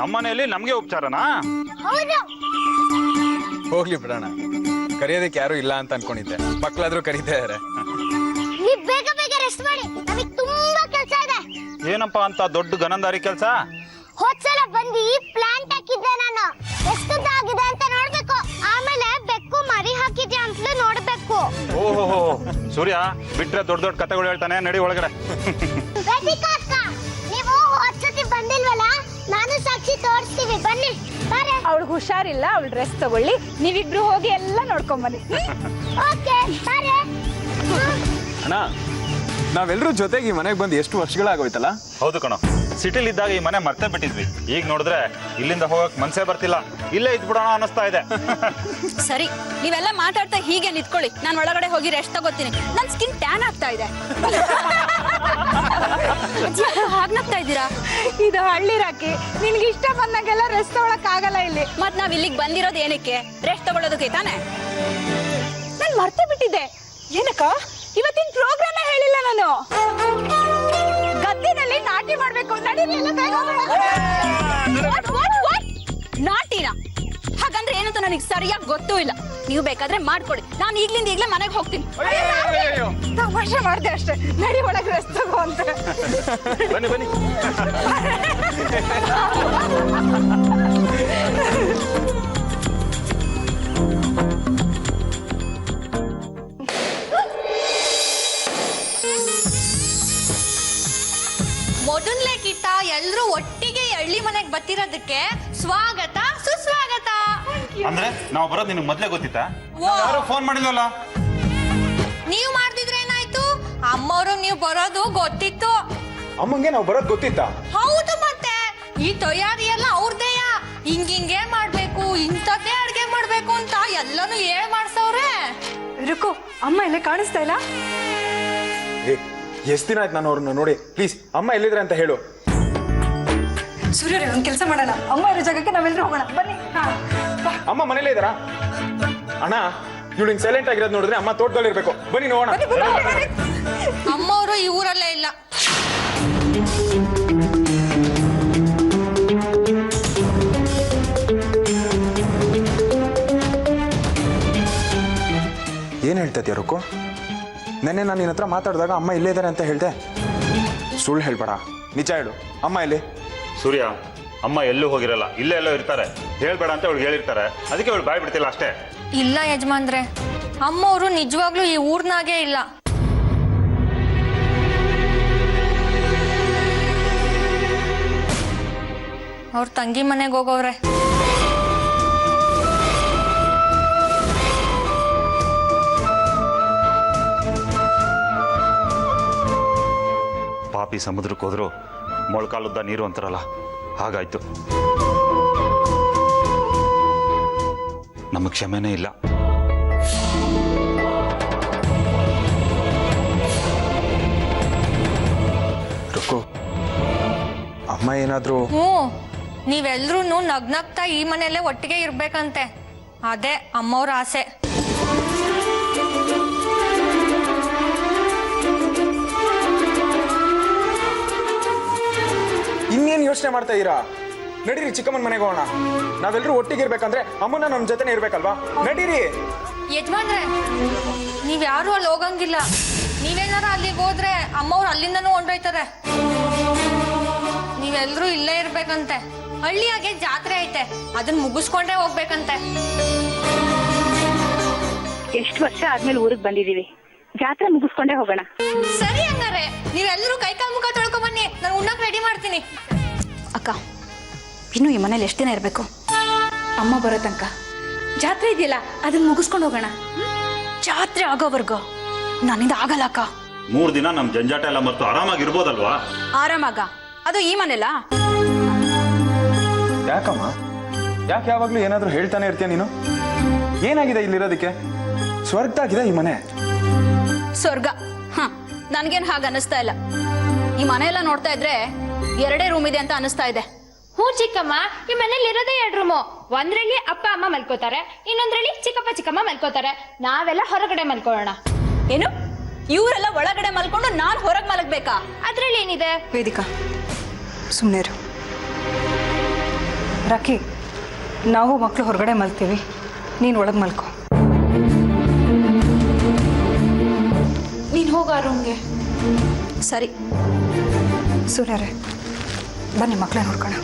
ನಮ್ಮನೆಯಲ್ಲಿ ನಮ್ಗೆ ಉಪಚಾರನಾ? ಹೌದು. ಹೋಗ್ಲಿ ಬಿಡೋಣ, ಕರೆಯೋದಕ್ಕೆ ಯಾರು ಇಲ್ಲ ಅಂತ ಅನ್ಕೊಂಡಿದ್ದೆ. ಮಕ್ಕಳಾದ್ರೂ ಕರೀತಾ ಇದಾರೆ. ನೀವ್ ಬೇಗ ಬೇಗ ರೆಸ್ಟ್ ಮಾಡಿ, ನಮಗೆ ತುಂಬಾ ಕೆಲಸ ಇದೆ. ಏನಪ್ಪಾ ಅಂತ ದೊಡ್ಡ ಗನಂದಾರಿ ಕೆಲಸ? ಹೋದ್ಸಲ ಬಂದು ಪ್ಲಾಂಟ್ ಹಾಕಿದ್ದೆ ನಾನು, ಎಷ್ಟುದ್ದಾಗಿದೆ ಅಂತ ನೋಡ್ಬೇಕು. ಆಮೇಲೆ ಬೆಕ್ಕು ಮರಿ ಹಾಕಿದ್ಯಾ ಅಂತಲೂ ನೋಡ್ಬೇಕು. ಓಹೋ ಸೂರ್ಯ ಬಿಟ್ರೆ ದೊಡ್ಡ ದೊಡ್ಡ ಕಥೆಗಳು ಹೇಳ್ತಾನೆ. ನಡಿ ಒಳಗಡೆ. ವೇದಿಕಾ ಅಕ್ಕ, ನೀವು ಹೋದ್ಸತಿ ಬಂದಿಲ್ವಲ್ಲ, ನಾನು ಸಾಕ್ಷಿ ತೋರಿಸ್ತೀವಿ, ಬನ್ನಿ. ಅವಳಿಗೆ ಹುಷಾರಿಲ್ಲ, ಅವಳು ಡ್ರೆಸ್ ತಗೊಳ್ಳಿ, ನೀವಿಬ್ರು ಹೋಗಿ ಎಲ್ಲ ನೋಡ್ಕೊಂಡ್ ಬನ್ನಿ. ಓಕೆ ಬಾರೆ. ಅಣ್ಣ, ನಾವೆಲ್ಲರೂ ಜೊತೆಗೆ ಈ ಮನೆಗೆ ಬಂದು ಎಷ್ಟು ವರ್ಷಗಳಾಗೋಯ್ತಲ್ಲ? ಹೌದು ಕಣೋ, ಸಿಟಿಲಿ ಇದ್ದಾಗ ಈ ಮನೆ ಮರ್ತೇ ಬಿಟ್ಟಿದ್ವಿ. ಈಗ ನೋಡಿದ್ರೆ ಇಲ್ಲಿಂದ ಹೋಗಕ್ ಮನ್ಸೇ ಬರ್ತಿಲ್ಲ, ಇಲ್ಲೇ ಇದ್ಬಿಡೋಣ ಅನ್ನಿಸ್ತಾ ಇದೆ. ಸರಿ, ನೀವೆಲ್ಲ ಮಾತಾಡ್ತಾ ಹೀಗೆ ನಿಂತ್ಕೊಳ್ಳಿ, ನಾನು ಒಳಗಡೆ ಹೋಗಿ ರೆಸ್ಟ್ ತಗೋತೀನಿ. ನನ್ ಸ್ಕಿನ್ ಟ್ಯಾನ್ ಆಗ್ತಾ ಇದೆ. ಹಾಗ್ನಾಗ್ತಾ ಇದ್ದೀರಾ? ಇದು ಹಳ್ಳಿ ರಾಕಿ, ನಿನ್ಗೆ ಇಷ್ಟ ಬಂದಾಗೆಲ್ಲ ರೆಸ್ಟ್ ತಗೊಳಕ್ ಆಗಲ್ಲ ಇಲ್ಲಿ. ಮತ್ ನಾವ್ ಇಲ್ಲಿಗೆ ಬಂದಿರೋದು ಏನಕ್ಕೆ? ರೆಸ್ಟ್ ತಗೊಳ್ಳೋದಕ್ಕೆ ತಾನೆ. ನಾನ್ ಮರ್ತೇ ಬಿಟ್ಟಿದ್ದೆ. ಏನಕ್ಕ, ಇವತ್ತಿನ ಪ್ರೋಗ್ರಾಮ್ ಹೇಳಿಲ್ಲ ನಾನು. ಗದ್ದೆನಲ್ಲಿ ನಾಟಿ ಮಾಡ್ಬೇಕು, ನಡೀರಿ ಎಲ್ಲ ಬೇಗ ಹೋಗೋಣ. ನಾಟಿನ? ಹಾಗಂದ್ರೆ ಏನಂತ ನನಗೆ ಸರಿಯಾಗಿ ಗೊತ್ತೂ ಇಲ್ಲ. ನೀವು ಬೇಕಾದ್ರೆ ಮಾಡ್ಕೊಡಿ, ನಾನು ಈಗ್ಲೇ ಮನೆಗೆ ಹೋಗ್ತೀನಿ. ತಮಾಷೆ ಮಾಡ್ದೆ ಅಷ್ಟೇ, ನಡಿ ಒಳಗೆ ರೆಸ್ಟ್ ತಗೋ ಅಂತ. ಬನ್ನಿ ಬನ್ನಿ. ಮೊದಲನೇ ಕಿಟ್ಟ ಎಲ್ರೂ ಒಟ್ಟಿಗೆ ಹಳ್ಳಿ ಮನೆಗೆ ಬರ್ತಿರೋದಕ್ಕೆ ಸ್ವಾಗತ ಸುಸ್ವಾಗತ. ಅಂದ್ರೆ ನಾವು ಬರೋದು ನಿನಗೆ ಮೊದ್ಲೇ ಗೊತ್ತಿತ್ತಾ? ಯಾರು ಫೋನ್ ಮಾಡಿಲ್ವಲ್ಲ? ನೀವು ಮಾಡ್ತಿದ್ರೆ ಏನಾಯ್ತು? ಅಮ್ಮವರು ನೀವು ಬರೋದು ಗೊತ್ತಿತ್ತು. ಅಮ್ಮಂಗೆ ನಾವು ಬರೋದು ಗೊತ್ತಿತ್ತಾ? ಹೌದು, ಮತ್ತೆ ಈ ತಯಾರಿ ಎಲ್ಲ ಅವ್ರದೇಯ. ಹಿಂಗೆ ಮಾಡ್ಬೇಕು, ಇಂಥದ್ದೇ ಅಡ್ಗೆ ಮಾಡ್ಬೇಕು ಅಂತ ಎಲ್ಲಾನು ಮಾಡ್ಸವ್ರೆ. ರುಕು, ಅಮ್ಮ ಎಲ್ಲ ಕಾಣಿಸ್ತಾ ಇಲ್ಲ. ಎಷ್ಟು ದಿನ ಆಯ್ತು ನಾನು ಅವ್ರನ್ನ ನೋಡಿ. ಪ್ಲೀಸ್ ಅಮ್ಮ ಎಲ್ಲಿದ್ರೆ ಅಂತ ಹೇಳು. ಸೂರ್ಯರೇ, ಒಂದ್ ಕೆಲಸ ಮಾಡೋಣ, ಅಮ್ಮ ಇರೋ ಜಾಗಕ್ಕೆ ನಾವೆಲ್ಲರೂ ಹೋಗೋಣ, ಬನ್ನಿ. ಅಮ್ಮ ಮನೇಲೇ ಇದಾರಾ? ಅಣ್ಣ, ಇವಳು ಸೈಲೆಂಟ್ ಆಗಿರೋದು ನೋಡಿದ್ರೆ ಅಮ್ಮ ತೋಟದಲ್ಲಿ ಇರ್ಬೇಕು. ಬನ್ನಿ ನೋಡೋಣ. ಅಮ್ಮವರು ಈ ಊರಲ್ಲೇ ಇಲ್ಲ. ಏನ್ ಹೇಳ್ತೈತಿ ರುಕು? ನೆನ್ನೆ ನಾನು ನಿನ್ನ ಹತ್ರ ಮಾತಾಡಿದಾಗ ಅಮ್ಮ ಇಲ್ಲೇ ಇದ್ದಾರೆ ಅಂತ ಹೇಳ್ದೆ. ಸುಳ್ಳು ಹೇಳ್ಬೇಡ, ನಿಜ ಹೇಳು. ಅಮ್ಮ ಎಲ್ಲಿ? ಸೂರ್ಯ, ಅಮ್ಮ ಎಲ್ಲೂ ಹೋಗಿರಲ್ಲ, ಇಲ್ಲೇ ಎಲ್ಲೋ ಇರ್ತಾರೆ. ಹೇಳ್ಬೇಡ ಅಂತ ಅವಳು ಹೇಳಿರ್ತಾರೆ, ಅದಕ್ಕೆ ಅವಳು ಬಾಯ್ ಬಿಡ್ತಿಲ್ಲ ಅಷ್ಟೇ. ಇಲ್ಲ ಯಜಮಾನ್ರೆ, ಅಮ್ಮವರು ನಿಜವಾಗ್ಲೂ ಈ ಊರ್ನಾಗೆ ಇಲ್ಲ. ಅವ್ರ ತಂಗಿ ಮನೆಗೆ ಹೋಗೋವ್ರೆ. ಪಾಪಿ ಸಮುದ್ರಕ್ಕೆ ಹೋದ್ರು ಮೊಳಕಾಲುದ್ದ ನೀರು ಅಂತಾರಲ್ಲ, ಹಾಗಾಯ್ತು. ನಮಗೆ ಕ್ಷಮೆನೇ ಇಲ್ಲ. ರುಕು, ಅಮ್ಮ ಏನಾದ್ರೂ? ನೀವೆಲ್ರೂ ನಗ್ನಗ್ತಾ ಈ ಮನೆಯಲ್ಲೇ ಒಟ್ಟಿಗೆ ಇರ್ಬೇಕಂತೆ. ಅದೇ ಅಮ್ಮವ್ರ ಆಸೆ. ಇನ್ನೇನು ಯೋಚನೆ ಮಾಡ್ತಾ ಇದೀರಾ? ನಡೀರಿ, ಚಿಕ್ಕಮ್ಮನ ಮನೆಗೆ ಹೋಗೋಣ. ನಾವೆಲ್ಲರೂ ಒಟ್ಟಿಗೆ ಇರ್ಬೇಕಂದ್ರೆ ಅಮ್ಮನ ನಮ್ಮ ಜೊತೆನೆ ಇರ್ಬೇಕಲ್ವಾ? ನಡೀರಿ. ಯಜಮಾನ್ರೆ, ನೀವ್ಯಾರು ಅಲ್ಲಿ ಹೋಗಂಗಿಲ್ಲ. ನೀವೇನಾರ ಅಲ್ಲಿಗೆ ಹೋದ್ರೆ ಅಮ್ಮವ್ರು ಅಲ್ಲಿಂದನೂ ಹೊಂಟೋಯ್ತಾರೆ. ನೀವೆಲ್ರೂ ಇಲ್ಲೇ ಇರ್ಬೇಕಂತೆ. ಹಳ್ಳಿಯಾಗೆ ಜಾತ್ರೆ ಐತೆ, ಅದನ್ನ ಮುಗಿಸ್ಕೊಂಡೇ ಹೋಗ್ಬೇಕಂತೆ. ಎಷ್ಟು ವರ್ಷ ಆದ್ಮೇಲೆ ಊರಿಗೆ ಬಂದಿದೀವಿ, ಜಾತ್ರೆ ಮುಗಿಸ್ಕೊಂಡೇ ಹೋಗೋಣ. ಸರಿ, ಹಂಗಾರೆ ನೀವೆಲ್ಲರೂ ಕೈಕಾಲು ಮುಖ ತೊಳ್ಕೊಂಡ್ ಬನ್ನಿ, ನಾನು ಉಣ್ಣಕ್ ರೆಡಿ ಮಾಡ್ತೀನಿ. ಅಕ್ಕ, ಇನ್ನು ಈ ಮನೇಲಿ ಎಷ್ಟು ದಿನ ಇರಬೇಕು? ಅಮ್ಮ ಬರೋ ತನಕ. ಜಾತ್ರೆ ಇದೆಯಲ್ಲ, ಅದನ್ನ ಮುಗಿಸ್ಕೊಂಡು ಹೋಗೋಣ. ಜಾತ್ರೆ ಆಗೋವರ್ಗು ನನ್ನಿಂದ ಆಗಲ್ಲ ಅಕ್ಕ. 3 ದಿನ ನಮ್ ಜಂಜಾಟ ಎಲ್ಲ ಮರೆತು ಆರಾಮಾಗಿರ್ಬೋದಲ್ವಾ? ಆರಾಮಾಗ? ಅದು ಈ ಮನೆಲ್ಲ? ಯಾಕಮ್ಮ, ಯಾಕೆ ಯಾವಾಗ್ಲೂ ಏನಾದ್ರೂ ಹೇಳ್ತಾನೆ ಇರ್ತೀಯ ನೀನು? ಏನಾಗಿದೆ ಇಲ್ಲಿರೋದಕ್ಕೆ? ಸ್ವರ್ಗದಾಗಿದೆ ಈ ಮನೆ. ಸ್ವರ್ಗ? ನನ್ಗೇನ್ ಹಾಗ ಅನಿಸ್ತಾ ಇಲ್ಲ. ಈ ಮನೆ ಎಲ್ಲ ನೋಡ್ತಾ ಇದ್ರೆ 2 ರೂಮ್ ಇದೆ ಅಂತ ಅನಿಸ್ತಾ ಇದೆ. ಹ್ಞೂ ಚಿಕ್ಕಮ್ಮ, ಈ ಮನೇಲಿ ಇರೋದೇ 2 ರೂಮು. ಒಂದ್ರಲ್ಲಿ ಅಪ್ಪ ಅಮ್ಮ ಮಲ್ಕೋತಾರೆ, ಇನ್ನೊಂದ್ರಲ್ಲಿ ಚಿಕ್ಕಪ್ಪ ಚಿಕ್ಕಮ್ಮ ಮಲ್ಕೋತಾರೆ. ನಾವೆಲ್ಲ ಹೊರಗಡೆ ಮಲ್ಕೊಳ್ಳೋಣ. ಏನು, ಇವರೆಲ್ಲ ಒಳಗಡೆ ಮಲ್ಕೊಂಡು ನಾನ್ ಹೊರಗೆ ಮಲಗ್ಬೇಕಾ? ಅದ್ರಲ್ಲಿ ಏನಿದೆ? ವೇದಿಕಾ, ಸುಮ್ಮನೆ ಇರು. ರಾಕಿ, ನಾವು ಮಕ್ಕಳು ಹೊರಗಡೆ ಮಲ್ತೀವಿ, ನೀನು ಒಳಗೆ ಮಲ್ಕೋ. ನೀನು ಹೋಗ ರೂಮ್ಗೆ. ಸರಿ. ಸೂರ್ಯರೇ, ಬನ್ನಿ ಮಕ್ಕಳೇ ನೋಡ್ಕೋಣ.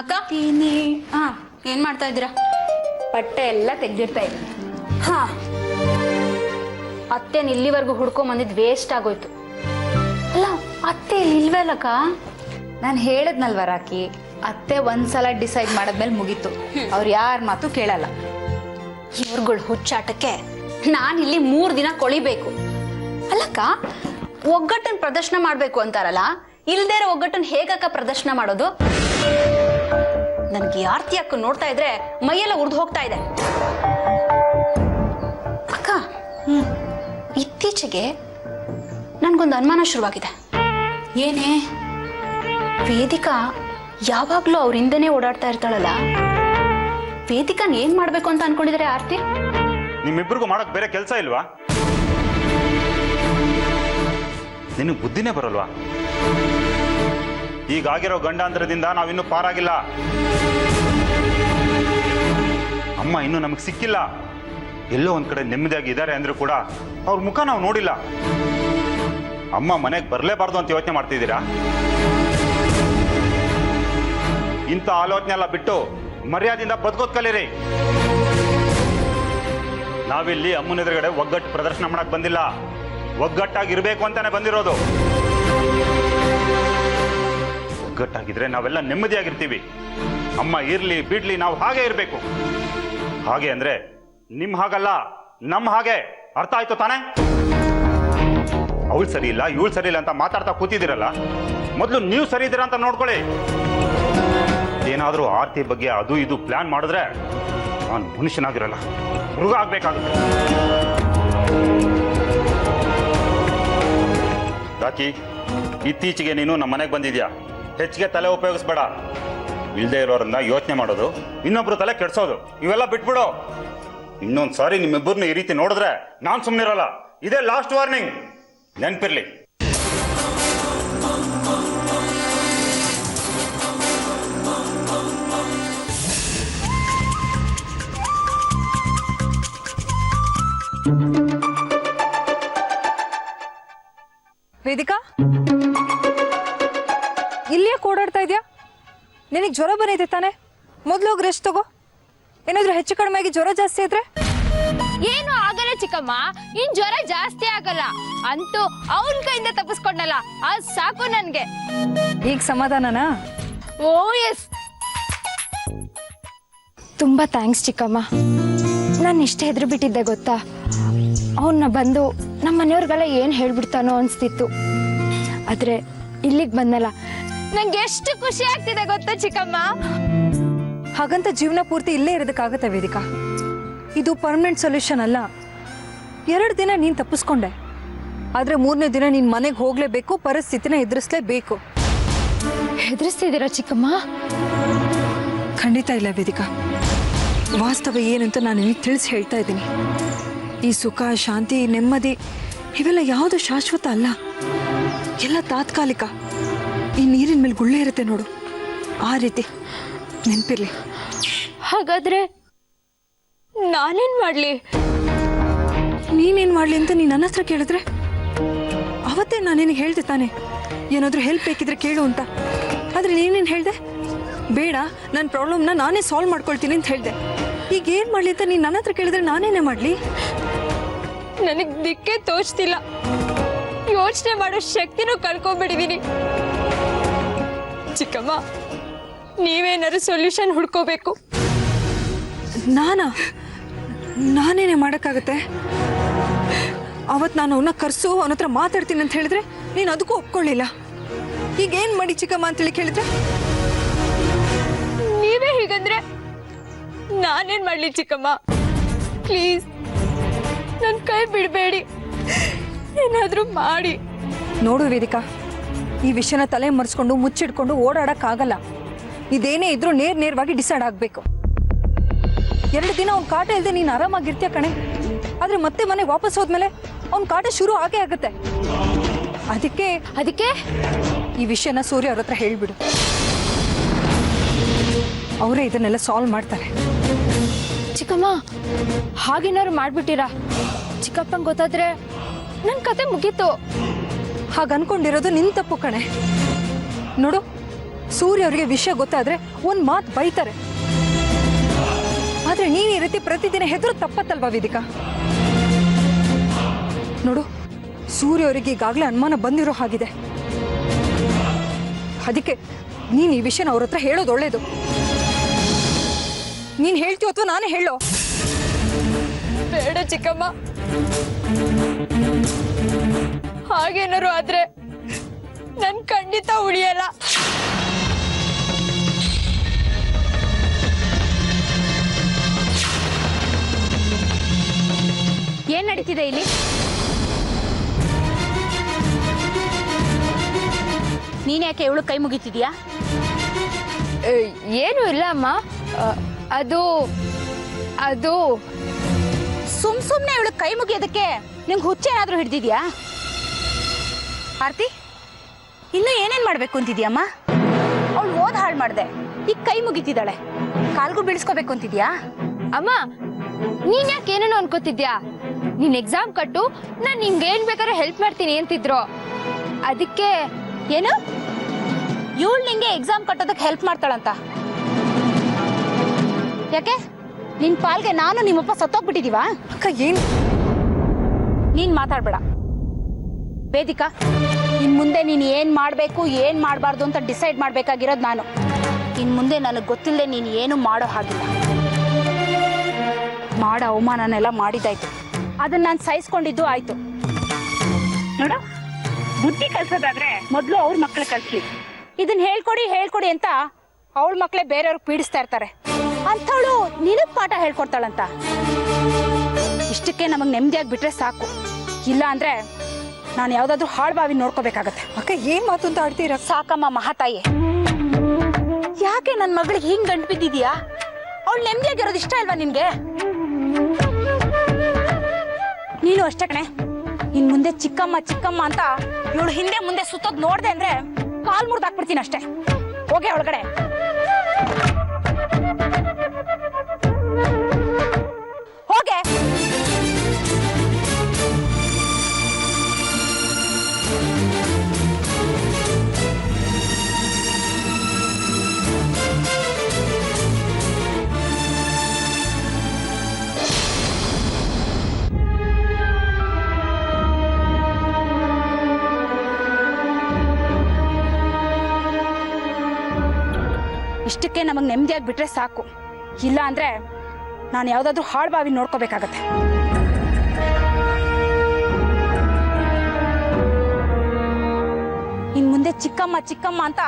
ಅಕ್ಕ, ಹಾ, ಏನ್ ಮಾಡ್ತಾ ಇದ್ದೀರಾ? ಬಟ್ಟೆ ಎಲ್ಲ ತೆಗ್ದಿರ್ತಾ ಇದ್ದೀನಿ. ಹಾ, ಅತ್ತೆನ ಇಲ್ಲಿವರೆಗೂ ಹುಡ್ಕೊಂಡ್ ಬಂದಿದ್ ವೇಸ್ಟ್ ಆಗೋಯ್ತು. ಅಲ್ಲ, ಅತ್ತೆ ಇಲ್ಲಿ ಇಲ್ವೇ ಅಲ್ಲಕ್ಕ? ನಾನು ಹೇಳದ್ನಲ್ವ ರಾಕಿ, ಅತ್ತೆ ಒಂದ್ಸಲ ಡಿಸೈಡ್ ಮಾಡದ್ಮೇಲೆ ಮುಗೀತು. ಅವ್ರು ಯಾರ ಮಾತು ಕೇಳಲ್ಲ. ಇವ್ರುಗಳ ಹುಚ್ಚಾಟಕ್ಕೆ ನಾನಿಲ್ಲಿ 3 ದಿನ ಕೊಳಿಬೇಕು. ಅಲ್ಲಕ್ಕ, ಒಗ್ಗಟ್ಟನ್ ಪ್ರದರ್ಶನ ಮಾಡ್ಬೇಕು ಅಂತಾರಲ್ಲ, ಇಲ್ದೇ ಇರೋ ಒಗ್ಗಟ್ಟನ್ ಹೇಗಕ್ಕ ಪ್ರದರ್ಶನ ಮಾಡೋದು? ನನ್ಗೆ ಆರ್ತಿ ಅಕ್ಕ ನೋಡ್ತಾ ಇದ್ರೆ ಮೈಯೆಲ್ಲ ಉರ್ದು ಹೋಗ್ತಾ ಇದೆ. ಅಕ್ಕ, ಇತ್ತೀಚೆಗೆ ನನ್ಗೊಂದು ಅನುಮಾನ ಶುರುವಾಗಿದೆ. ಏನೇ, ವೇದಿಕಾ ಯಾವಾಗ್ಲೂ ಅವ್ರ ಹಿಂದೆನೆ ಓಡಾಡ್ತಾ ಇರ್ತಾಳಲ್ಲ, ವೇದಿಕಾನ್ ಏನ್ ಮಾಡ್ಬೇಕು ಅಂತ ಅನ್ಕೊಂಡಿದ್ರೆ ಆರ್ತಿ? ನಿಮ್ಮಿಬ್ಬರಿಗೂ ಮಾಡಕ್ ಬೇರೆ ಕೆಲಸ ಇಲ್ವಾ? ನಿನಗೆ ಬುದ್ಧಿನೇ ಬರಲ್ವಾ? ಈಗಾಗಿರೋ ಗಂಡಾಂತರದಿಂದ ನಾವಿನ್ನೂ ಪಾರಾಗಿಲ್ಲ. ಅಮ್ಮ ಇನ್ನೂ ನಮಗೆ ಸಿಕ್ಕಿಲ್ಲ. ಎಲ್ಲೋ ಒಂದ್ ಕಡೆ ನೆಮ್ಮದಿಯಾಗಿ ಇದ್ದಾರೆ ಅಂದ್ರೂ ಕೂಡ ಅವ್ರ ಮುಖ ನಾವು ನೋಡಿಲ್ಲ. ಅಮ್ಮ ಮನೆಗೆ ಬರಲೇಬಾರ್ದು ಅಂತ ಯೋಚನೆ ಮಾಡ್ತಿದ್ದೀರಾ? ಇಂಥ ಆಲೋಚನೆ ಎಲ್ಲ ಬಿಟ್ಟು ಮರ್ಯಾದೆಯಿಂದ ಬದುಕೋದ್ ಕಲೀರಿ. ನಾವಿಲ್ಲಿ ಅಮ್ಮನ ಎದುರುಗಡೆ ಒಗ್ಗಟ್ಟು ಪ್ರದರ್ಶನ ಮಾಡಕ್ ಬಂದಿಲ್ಲ, ಒಗ್ಗಟ್ಟಾಗಿರ್ಬೇಕು ಅಂತಾನೆ ಬಂದಿರೋದು. ಒಗ್ಗಟ್ಟಾಗಿದ್ರೆ ನಾವೆಲ್ಲ ನೆಮ್ಮದಿಯಾಗಿರ್ತೀವಿ. ಅಮ್ಮ ಇರ್ಲಿ ಬಿಡ್ಲಿ, ನಾವು ಹಾಗೆ ಇರ್ಬೇಕು. ಹಾಗೆ ಅಂದ್ರೆ ನಿಮ್ ಹಾಗಲ್ಲ, ನಮ್ ಹಾಗೆ. ಅರ್ಥ ಆಯ್ತು ತಾನೆ? ಅವಳು ಸರಿ ಇಲ್ಲ, ಇವಳು ಸರಿ ಇಲ್ಲ ಅಂತ ಮಾತಾಡ್ತಾ ಕೂತಿದ್ದೀರಲ್ಲ, ಮೊದಲು ನೀವು ಸರಿ ಇದ್ದೀರಾ ಅಂತ ನೋಡ್ಕೊಳ್ಳಿ. ಏನಾದ್ರೂ ಆರ್ತಿ ಬಗ್ಗೆ ಅದು ಇದು ಪ್ಲಾನ್ ಮಾಡಿದ್ರೆ ನಾನು ಮನುಷ್ಯನಾಗಿರಲ್ಲ, ಮೃಗ ಆಗ್ಬೇಕಾಗುತ್ತೆ. ರಾಕಿ, ಇತ್ತೀಚೆಗೆ ನೀನು ನಮ್ಮ ಮನೆಗೆ ಬಂದಿದ್ಯಾ, ಹೆಚ್ಚಿಗೆ ತಲೆ ಉಪಯೋಗಿಸ್ಬೇಡ. ಇಲ್ಲದೆ ಇರೋರನ್ನ ಯೋಚನೆ ಮಾಡೋದು, ಇನ್ನೊಬ್ರು ತಲೆ ಕೆಡ್ಸೋದು, ಇವೆಲ್ಲ ಬಿಟ್ಬಿಡು. ಇನ್ನೊಂದು ಸಾರಿ ನಿಮ್ಮಿಬ್ಬರನ್ನ ಈ ರೀತಿ ನೋಡಿದ್ರೆ ನಾನು ಸುಮ್ಮನಿರಲ್ಲ. ಇದೇ ಲಾಸ್ಟ್ ವಾರ್ನಿಂಗ್, ನೆನ್ಪಿರ್ಲಿ. ವೇದಿಕಾ, ಇಲ್ಲಿಯೇ ಓಡಾಡ್ತಾ ಇದೆಯಾ? ನಿನಗೆ ಜ್ವರ ಬಂದೈತೆ ತಾನೆ? ಮೊದಲು ಹೋಗಿ ರೆಸ್ಟ್ ತಗೋ. ಏನಾದ್ರೂ ಹೆಚ್ಚು ಕಡಿಮೆ ಆಗಿ ಜ್ವರ ಜಾಸ್ತಿ ಆದ್ರೆ? ಏನು ಆಗಲ್ಲ ಚಿಕ್ಕಮ್ಮ, ಇನ್ ಜ್ವರ ಜಾಸ್ತಿ ಆಗಲ್ಲ. ಅಂತೂ ಅವನ ಕೈಯಿಂದ ತಪ್ಪಿಸ್ಕೊಂಡಲ್ಲ, ಅದ್ ಸಾಕು ನನ್ಗೆ. ಈಗ ಸಮಾಧಾನನಾ? ಓ ಎಸ್. ತುಂಬ ಥ್ಯಾಂಕ್ಸ್ ಚಿಕ್ಕಮ್ಮ. ನಾನು ಇಷ್ಟೇ ಹೆದ್ರು ಬಿಟ್ಟಿದ್ದೆ ಗೊತ್ತಾ? ಅವನ್ನ ಬಂದು ನಮ್ಮ ಮನೆಯವ್ರಿಗೆಲ್ಲ ಏನು ಹೇಳ್ಬಿಡ್ತಾನೋ ಅನಿಸ್ತಿತ್ತು. ಆದರೆ ಇಲ್ಲಿಗೆ ಬಂದಲ್ಲ, ನಂಗೆ ಎಷ್ಟು ಖುಷಿ ಆಗ್ತಿದೆ ಗೊತ್ತಾ ಚಿಕ್ಕಮ್ಮ? ಹಾಗಂತ ಜೀವನ ಪೂರ್ತಿ ಇಲ್ಲೇ ಇರೋದಕ್ಕಾಗತ್ತೆ ವೇದಿಕಾ? ಇದು ಪರ್ಮನೆಂಟ್ ಸೊಲ್ಯೂಷನ್ ಅಲ್ಲ. 2 ದಿನ ನೀನು ತಪ್ಪಿಸ್ಕೊಂಡೆ, ಆದರೆ 3ನೇ ದಿನ ನೀನು ಮನೆಗೆ ಹೋಗಲೇಬೇಕು, ಪರಿಸ್ಥಿತಿನ ಎದುರಿಸಲೇಬೇಕು. ಹೆದರಿಸ್ತಿದ್ದೀರಾ ಚಿಕ್ಕಮ್ಮ? ಖಂಡಿತ ಇಲ್ಲ ವೇದಿಕಾ. ವಾಸ್ತವ ಏನಂತ ನಾನು ನಿನಗೆ ತಿಳಿಸಿ ಹೇಳ್ತಾ ಇದ್ದೀನಿ. ಈ ಸುಖ, ಶಾಂತಿ, ನೆಮ್ಮದಿ ಇವೆಲ್ಲ ಯಾವುದು ಶಾಶ್ವತ ಅಲ್ಲ, ಎಲ್ಲ ತಾತ್ಕಾಲಿಕ. ಈ ನೀರಿನ ಮೇಲೆ ಗುಳ್ಳೆ ಇರುತ್ತೆ ನೋಡು, ಆ ರೀತಿ ನೆನಪಿರ್ಲಿ. ಹಾಗಾದ್ರೆ ನಾನೇನ್ ಮಾಡ್ಲಿ? ನೀನೇನು ಮಾಡಲಿ ಅಂತ ನೀನು ನನ್ನ ಹತ್ರ ಕೇಳಿದ್ರೆ ಅವತ್ತೇ ನಾನು ನಿನಗೆ ಹೇಳ್ದೆ ತಾನೆ, ಏನಾದರೂ ಹೆಲ್ಪ್ ಬೇಕಿದ್ರೆ ಕೇಳು ಅಂತ. ಆದರೆ ನೀನೇನು ಹೇಳಿದೆ? ಬೇಡ, ನನ್ನ ಪ್ರಾಬ್ಲಮ್ನ ನಾನೇ ಸಾಲ್ವ್ ಮಾಡ್ಕೊಳ್ತೀನಿ ಅಂತ ಹೇಳಿದೆ. ಈಗ ಏನು ಮಾಡಲಿ ಅಂತ ನೀನು ನನ್ನ ಹತ್ರ ಕೇಳಿದ್ರೆ ನಾನೇನೇ ಮಾಡಲಿ? ನನಗೆ ದಿಕ್ಕೇ ತೋಚ್ತಿಲ್ಲ. ಯೋಚನೆ ಮಾಡೋ ಶಕ್ತಿನೂ ಕಳ್ಕೊಂಡ್ಬಿಟ್ಟಿದ್ದೀನಿ. ಚಿಕ್ಕಮ್ಮ, ನೀವೇನಾದ್ರು ಸೊಲ್ಯೂಷನ್ ಹುಡ್ಕೋಬೇಕು. ನಾನೇನೇ ಮಾಡೋಕ್ಕಾಗತ್ತೆ? ಅವತ್ತು ನಾನು ಅವನ್ನ ಕರೆಸು, ಅವನ ಹತ್ರ ಮಾತಾಡ್ತೀನಿ ಅಂತ ಹೇಳಿದ್ರೆ ನೀನು ಅದಕ್ಕೂ ಒಪ್ಕೊಳ್ಳಿಲ್ಲ. ಈಗ ಏನು ಮಾಡಿ ಚಿಕ್ಕಮ್ಮ ಅಂತೇಳಿ ಕೇಳಿದ್ರೆ? ನೀವೇ ಹೀಗಂದ್ರೆ ನಾನೇನ್ ಮಾಡ್ಲಿ ಚಿಕ್ಕಮ್ಮ? ಪ್ಲೀಸ್ ನನ್ನ ಕೈ ಬಿಡಬೇಡಿ, ಏನಾದ್ರೂ ಮಾಡಿ. ನೋಡು ವೇದಿಕಾ, ಈ ವಿಷಯನ ತಲೆ ಮರೆಸ್ಕೊಂಡು ಮುಚ್ಚಿಡ್ಕೊಂಡು ಓಡಾಡಕ್ಕಾಗಲ್ಲ. ಇದೇನೇ ಇದ್ರೂ ನೇರವಾಗಿ ಡಿಸೈಡ್ ಆಗಬೇಕು. 2 ದಿನ ಅವ್ನ ಕಾಟ ಇಲ್ಲದೆ ನೀನು ಆರಾಮಾಗಿರ್ತೀಯ ಕಣೆ, ಆದರೆ ಮತ್ತೆ ಮನೆಗೆ ವಾಪಸ್ ಹೋದ್ಮೇಲೆ ಅವ್ನ ಕಾಟ ಶುರು ಆಗೇ ಆಗುತ್ತೆ. ಅದಕ್ಕೆ ಈ ವಿಷಯನ ಸೂರ್ಯ ಅವ್ರ ಹತ್ರ ಹೇಳ್ಬಿಡು. ಅವರೇ ಇದನ್ನೆಲ್ಲ ಸಾಲ್ವ್ ಮಾಡ್ತಾರೆ. ಚಿಕ್ಕಮ್ಮ ಹಾಗೇನಾದ್ರು ಮಾಡ್ಬಿಟ್ಟಿರಾ? ಚಿಕ್ಕಪ್ಪಂಗೆ ಗೊತ್ತಾದ್ರೆ ನನ್ನ ಕತೆ ಮುಗೀತು. ಹಾಗೆ ಅನ್ಕೊಂಡಿರೋದು ನಿನ್ ತಪ್ಪು ಕಣೆ. ನೋಡು, ಸೂರ್ಯ ಅವರಿಗೆ ವಿಷಯ ಗೊತ್ತಾದ್ರೆ ಒಂದ್ ಮಾತು ಬೈತಾರೆ. ಆದ್ರೆ ನೀನ್ ಈ ರೀತಿ ಪ್ರತಿದಿನ ಹೆದರು ತಪ್ಪತ್ತಲ್ವಾ ವೇದಿಕಾ? ನೋಡು, ಸೂರ್ಯ ಅವರಿಗೆ ಈಗಾಗಲೇ ಅನುಮಾನ ಬಂದಿರೋ ಹಾಗಿದೆ. ಅದಕ್ಕೆ ನೀನ್ ಈ ವಿಷಯನ ಅವ್ರ ಹತ್ರ ಹೇಳೋದು ಒಳ್ಳೇದು. ನೀನ್ ಹೇಳ್ತೀವ ಅಥವಾ ನಾನೇ ಹೇಳೋ? ಬೇಡ ಚಿಕ್ಕಮ್ಮ, ಹಾಗೇನಾರು ಆದ್ರೆ ನನ್ ಖಂಡಿತ ಉಳಿಯಲ್ಲ. ಏನ್ ನಡೀತಿದೆ ಇಲ್ಲಿ? ನೀನ್ ಯಾಕೆ ಇವಳು ಕೈ ಮುಗಿತಿದ್ಯಾ? ಏನು ಇಲ್ಲ ಅಮ್ಮ, ಅದು ಸುಮ್ನೆ ಇವಳು ಕೈ ಮುಗಿಯೋದಕ್ಕೆ ನಿಂಗೆ ಹುಚ್ಚೇನಾದ್ರೂ ಹಿಡ್ದಿದ್ಯಾ? ಆರ್ತಿ, ಇನ್ನು ಏನೇನ್ ಮಾಡ್ಬೇಕು ಅಂತಿದ್ಯಮ್ಮ? ಅವಳು ಓದ್ ಹಾಳು ಮಾಡ್ದೆ, ಈಗ ಕೈ ಮುಗಿತಿದ್ದಾಳೆ, ಕಾಲ್ಗೂ ಬೀಳ್ಸ್ಕೋಬೇಕು ಅಂತಿದ್ಯಾ? ಅಮ್ಮ, ನೀನ್ ಯಾಕೆ ಏನೇನೋ ಅನ್ಕೋತಿದ್ಯಾ? ನೀನ್ ಎಕ್ಸಾಮ್ ಕಟ್ಟು, ನಾನ್ ನಿಂಗೆ ಏನ್ ಬೇಕಾದ್ರೂ ಹೆಲ್ಪ್ ಮಾಡ್ತೀನಿ ಅಂತಿದ್ರು. ಅದಕ್ಕೆ ಏನು ಇವಳು ನಿಂಗೆ ಎಕ್ಸಾಮ್ ಕಟ್ಟೋದಕ್ಕೆ ಹೆಲ್ಪ್ ಮಾಡ್ತಾಳಂತ? ಯಾಕೆ ನಿನ್ ಪಾಲ್ಗೆ ನಾನು ನಿಮ್ಮಪ್ಪ ಸತ್ತೋಗ್ಬಿಟ್ಟಿದೀವಾ? ಅಕ್ಕ ಏನು? ನೀನ್ ಮಾತಾಡ್ಬೇಡ ವೇದಿಕಾ. ಇನ್ ಮುಂದೆ ನೀನ್ ಏನ್ ಮಾಡ್ಬೇಕು ಏನ್ ಮಾಡ್ಬಾರ್ದು ಅಂತ ಡಿಸೈಡ್ ಮಾಡ್ಬೇಕಾಗಿರೋದು ನಾನು. ಇನ್ ಮುಂದೆ ನನಗೆ ಗೊತ್ತಿಲ್ಲದೆ ನೀನ್ ಏನು ಮಾಡೋ ಹಾಗಿಲ್ಲ. ಮಾಡೋ ಅವಮಾನನೆಲ್ಲ ಮಾಡಿದಾಯ್ತು, ಅದನ್ನ ನಾನು ಸಹಿಸ್ಕೊಂಡಿದ್ದು ಆಯ್ತು. ನೋಡು, ಬುದ್ಧಿ ಕಲ್ಸೋದಾದ್ರೆ ಮೊದ್ಲು ಅವ್ರ ಮಕ್ಳು ಕಲ್ಸ್ಲಿ. ಇದನ್ನ ಹೇಳ್ಕೊಡಿ ಅಂತ ಅವಳ ಮಕ್ಳೇ ಬೇರೆಯವ್ರಿಗೆ ಪೀಡಿಸ್ತಾ ಇರ್ತಾರೆ. ಅಂಥವಳು ನಿನಗ್ ಪಾಠ ಹೇಳ್ಕೊಡ್ತಾಳಂತ. ಇಷ್ಟಕ್ಕೆ ನಮಗ್ ನೆಮ್ಮದಿಯಾಗಿ ಬಿಟ್ರೆ ಸಾಕು. ಇಲ್ಲ ಅಂದ್ರೆ ನಾನು ಯಾವ್ದಾದ್ರು ಹಾಳ್ಬಾವಿ ನೋಡ್ಕೋಬೇಕಾಗತ್ತೆ. ಅಕ್ಕ ಏನ್ ಮಾತು ಅಂತ ಆಡ್ತೀರ? ಸಾಕಮ್ಮ ಮಹಾತಾಯಿ, ಯಾಕೆ ನನ್ನ ಮಗಳಿಗೆ ಹಿಂಗ್ ಗಂಟು ಬಿದ್ದಿದ್ಯಾ? ಅವಳು ನೆಮ್ಮದಿಯಾಗಿರೋದು ಇಷ್ಟ ಅಲ್ವಾ ನಿನ್ಗೆ? ನೀನು ಅಷ್ಟೇ ಕಣೆ. ಇನ್ ಮುಂದೆ ಚಿಕ್ಕಮ್ಮ ಅಂತ ಇವಳು ಹಿಂದೆ ಮುಂದೆ ಸುತ್ತೋದ್ ನೋಡ್ದೆ ಅಂದ್ರೆ ಕಾಲ್ ಮುರ್ದಾಕ್ಬಿಡ್ತೀನಿ ಅಷ್ಟೇ. ಹೋಗೆ ಒಳಗಡೆ. ಹೋಗೆ. ಇಷ್ಟಕ್ಕೆ ನಮಗ್ ನೆಮ್ಮದಿಯಾಗಿ ಬಿಟ್ರೆ ಸಾಕು. ಇಲ್ಲ ಅಂದ್ರೆ ನಾನು ಯಾವ್ದಾದ್ರು ಹಾಳ್ಬಾವಿ ನೋಡ್ಕೋಬೇಕಾಗತ್ತೆ. ಇನ್ ಮುಂದೆ ಚಿಕ್ಕಮ್ಮ ಅಂತ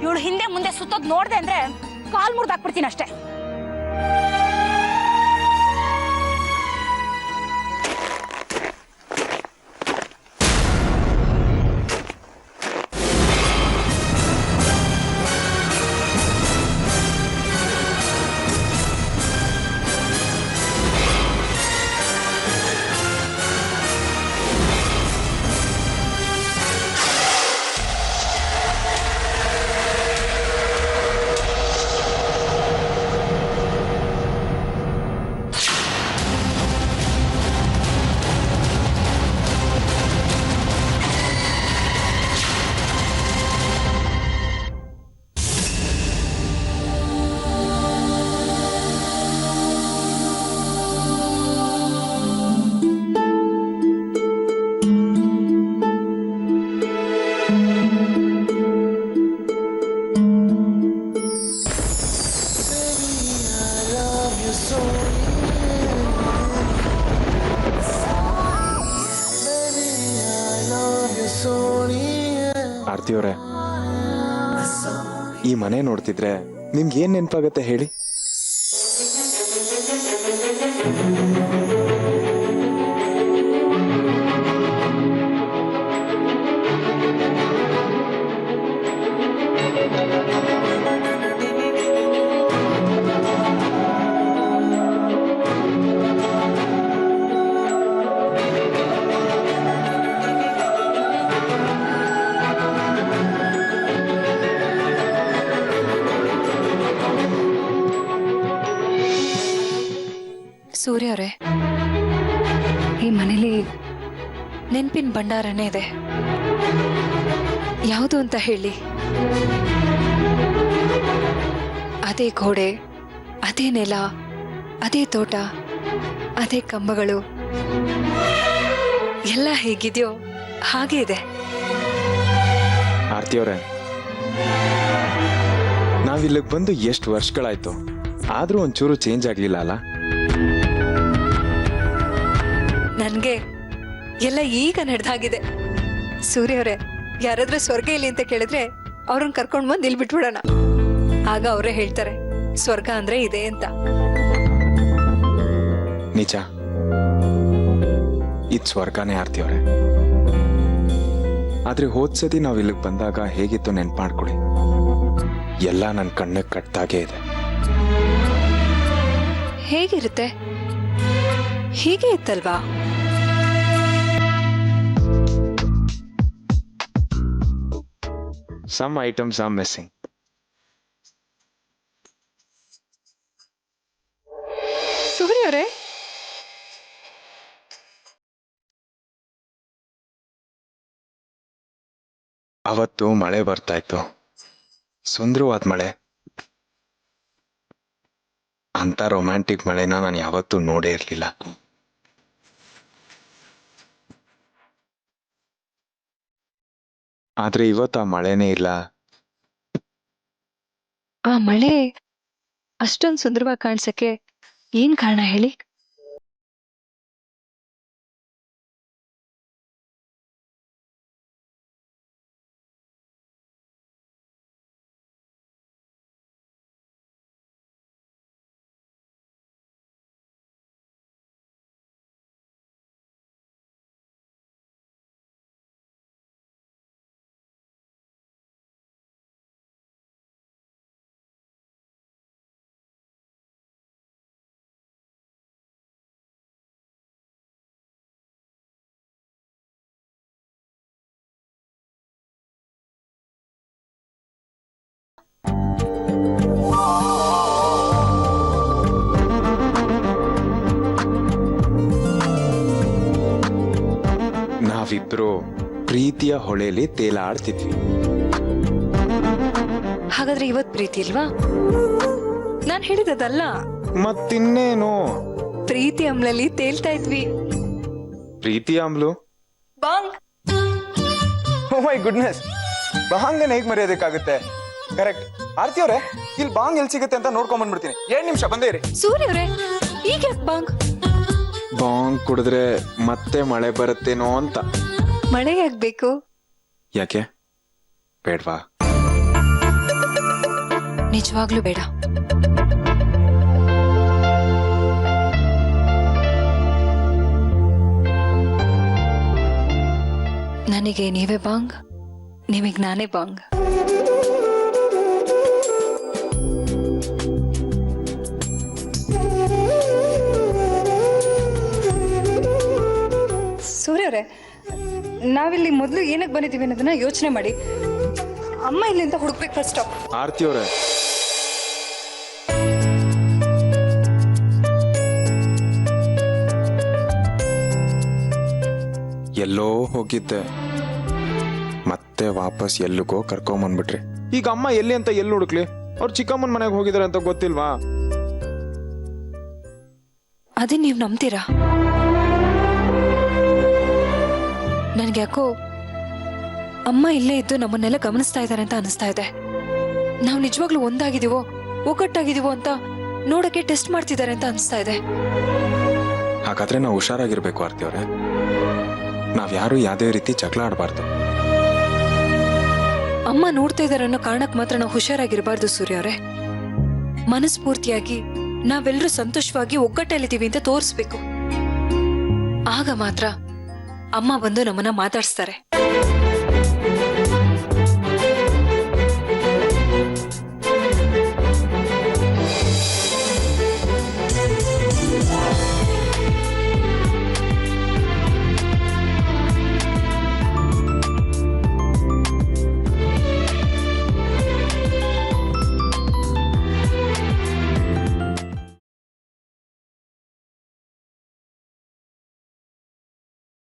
ಇವಳು ಹಿಂದೆ ಮುಂದೆ ಸುತ್ತೋದ್ ನೋಡ್ದೆ ಅಂದ್ರೆ ಕಾಲ್ ಮುರ್ದಾಕ್ಬಿಡ್ತೀನಿ ಅಷ್ಟೇ. ಆರ್ತಿಯವರೇ, ಈ ಮನೆ ನೋಡ್ತಿದ್ರೆ ನಿಮ್ಗೆ ಏನ್ ನೆನಪಾಗತ್ತೆ ಹೇಳಿ? ಸೂರ್ಯ ಅವರೇ, ಈ ಮನೇಲಿ ನೆನಪಿನ ಭಂಡಾರನೇ ಇದೆ. ಯಾವುದು ಅಂತ ಹೇಳಿ? ಅದೇ ಗೋಡೆ, ಅದೇ ನೆಲ, ಅದೇ ತೋಟ, ಅದೇ ಕಂಬಗಳು, ಎಲ್ಲ ಹೇಗಿದೆಯೋ ಹಾಗೆ ಇದೆ. ಆರ್ತಿ ಅವರೇ, ನಾವಿಲ್ಲಿಗೆ ಬಂದು ಎಷ್ಟು ವರ್ಷಗಳಾಯ್ತು, ಆದ್ರೂ ಒಂಚೂರು ಚೇಂಜ್ ಆಗ್ಲಿಲ್ಲ ಅಲ್ಲ? ನನ್ಗೆ ಎಲ್ಲ ಈಗ ನಡೆದಾಗಿದೆ. ಸೂರ್ಯ ಅವರೇ, ಯಾರಾದ್ರೂ ಸ್ವರ್ಗ ಇಲ್ಲಿ ಅಂತ ಕೇಳಿದ್ರೆ ಅವ್ರನ್ನ ಕರ್ಕೊಂಡ್ ಬಂದು ಇಲ್ಲಿ ಬಿಟ್ಬಿಡೋಣ. ಆಗ ಅವರೇ ಹೇಳ್ತಾರೆ ಸ್ವರ್ಗ ಅಂದ್ರೆ ಇದೆ ಅಂತ. ನಿಜ, ಇದು ಸ್ವರ್ಗನೇ ಆರ್ತಿ ಅವರೇ. ಆದ್ರೆ ಹೋದ್ಸತಿ ನಾವ್ ಇಲ್ಲಿಗೆ ಬಂದಾಗ ಹೇಗಿತ್ತು ನೆನ್ಪು ಮಾಡ್ಕೊಳ್ಳಿ. ಎಲ್ಲ ನನ್ನ ಕಣ್ಣಿಗೆ ಕಟ್ಟಾಗೆ ಇದೆ. ಹೇಗಿರುತ್ತೆ? ಹೀಗೆ ಇತ್ತಲ್ವಾ? Some items are missing. ಸೂರ್ಯ ಅವರೇ, ಅವತ್ತು ಮಳೆ ಬರ್ತಾ ಇತ್ತು, ಸುಂದರವಾದ ಮಳೆ. ಅಂತ ರೊಮ್ಯಾಂಟಿಕ್ ಮಳೆನ ನಾನು ಯಾವತ್ತೂ ನೋಡೇ ಇರಲಿಲ್ಲ. ಆದ್ರೆ ಇವತ್ತು ಆ ಮಳೆನೇ ಇಲ್ಲ. ಆ ಮಳೆ ಅಷ್ಟೊಂದು ಸುಂದರವಾಗಿ ಕಾಣಿಸಕ್ಕೆ ಏನ್ ಕಾರಣ ಹೇಳಿ? ನಾವಿಬ್ರು ಪ್ರೀತಿಯ ಹೊಳೆಲಿ ತೇಲಾಡ್ತಿದ್ವಿ. ಹಾಗಾದ್ರೆ ಇವತ್ ಪ್ರೀತಿ ಇಲ್ವಾ? ನಾನ್ ಹೇಳಿದಲ್ಲ, ಮತ್ತಿನ್ನೇನು? ಪ್ರೀತಿ ಅಮ್ಲಲ್ಲಿ ತೇಲ್ತಾ ಇದ್ವಿ. ಪ್ರೀತಿ ಆಮ್ಲು? ಬಾಂಗ್. ಓ ಮೈ ಗುಡ್ನೆಸ್, ಬಾಂಗನ್ ಹೇಗ್ ಮರೆಯೋದಕ್ಕಾಗುತ್ತೆ? ಕರೆಕ್ಟ್. ಆರ್ತಿ ಅವರೇ, ಇಲ್ಲಿ ಬಾಂಗ್ ಎಲ್ಲಿ ಸಿಗುತ್ತೆ ಅಂತ ನೋಡ್ಕೊಂಡ್ ಬಂದ್ಬಿಡ್ತೀನಿ. 2 ನಿಮಿಷ ಬಂದೇ ಇರಿ. ಸೂರ್ಯ ಅವರೇ, ಈಗ ಯಾಕೆ ಬಾಂಗ್? ಬಾಂಗ್ ಕುಡಿದ್ರೆ ಮತ್ತೆ ಮಳೆ ಬರುತ್ತೇನೋ ಅಂತ. ಮಳೆ ಆಗ್ಬೇಕು? ಯಾಕೆ ಬೇಡ್ವಾ? ನಿಜವಾಗ್ಲೂ ಬೇಡ. ನನಗೆ ನೀವೇ ಬಾಂಗ್, ನಿಮಗ್ ನಾನೇ ಬಾಂಗ್. ಸೂರ್ಯ ಅವರೇ, ನಾವಿಲ್ಲಿ ಮೊದಲು ಏನಕ್ಕೆ ಬಂದಿದ್ದೀವಿ ಅನ್ನೋದನ್ನ ಯೋಚನೆ ಮಾಡಿ. ಅಮ್ಮ ಇಲ್ಲಿಂದ ಹುಡುಕ್ಬೇಕು ಫಸ್ಟ್. ಆರ್ತಿ ಅವರೇ, ಎಲ್ಲೋ ಹೋಗಿದ್ದೆ, ಮತ್ತೆ ವಾಪಸ್ ಎಲ್ಲಿಗೋ ಕರ್ಕೊಂಬಂದ್ಬಿಟ್ರಿ. ಈಗ ಅಮ್ಮ ಎಲ್ಲಿ ಅಂತ ಎಲ್ಲಿ ಹುಡುಕ್ಲಿ? ಅವ್ರು ಚಿಕ್ಕಮ್ಮನ ಮನೆಗೆ ಹೋಗಿದಾರೆ ಅಂತ ಗೊತ್ತಿಲ್ವಾ? ಅದೇ ನೀವು ನಂಬ್ತೀರಾ? ನನ್ಗೆ ಯಾಕೋ ಅಮ್ಮ ಇಲ್ಲೇ ಇದ್ದು ನಮ್ಮನ್ನೆಲ್ಲ ಗಮನಿಸ್ತಾ ಇದ್ದಾರೆ ಅಂತ ಅನಿಸ್ತಾ ಇದೆ. ನಾವು ನಿಜವಾಗ್ಲೂ ಒಂದಾಗಿದೀವೋ ಒಗ್ಗಟ್ಟಾಗಿದೀವೋ ಅಂತ ನೋಡಕ್ಕೆ ಟೆಸ್ಟ್ ಮಾಡ್ತಿದ್ದಾರೆ ಅಂತ ಅನಿಸ್ತಾ ಇದೆ. ಹಾಗಾದ್ರೆ ನಾವು ಹುಷಾರಾಗಿರ್ಬೇಕು ಆರ್ತಿ ಅವರೇ. ನಾವ್ಯಾರು ಯಾವುದೇ ರೀತಿ ಜಗಳ ಆಡಬಾರ್ದು. ಅಮ್ಮ ನೋಡ್ತಾ ಇದಾರೆ ಅನ್ನೋ ಕಾರಣಕ್ಕೆ ಮಾತ್ರ ನಾವು ಹುಷಾರಾಗಿರ್ಬಾರ್ದು ಸೂರ್ಯ ಅವರೇ. ಮನಸ್ಫೂರ್ತಿಯಾಗಿ ನಾವೆಲ್ಲರೂ ಸಂತೋಷವಾಗಿ ಒಗ್ಗಟ್ಟಲ್ಲಿದ್ದೀವಿ ಅಂತ ತೋರಿಸ್ಬೇಕು. ಆಗ ಮಾತ್ರ ಅಮ್ಮ ಬಂದು ನಮ್ಮನ್ನ ಮಾತಾಡಿಸ್ತಾರೆ.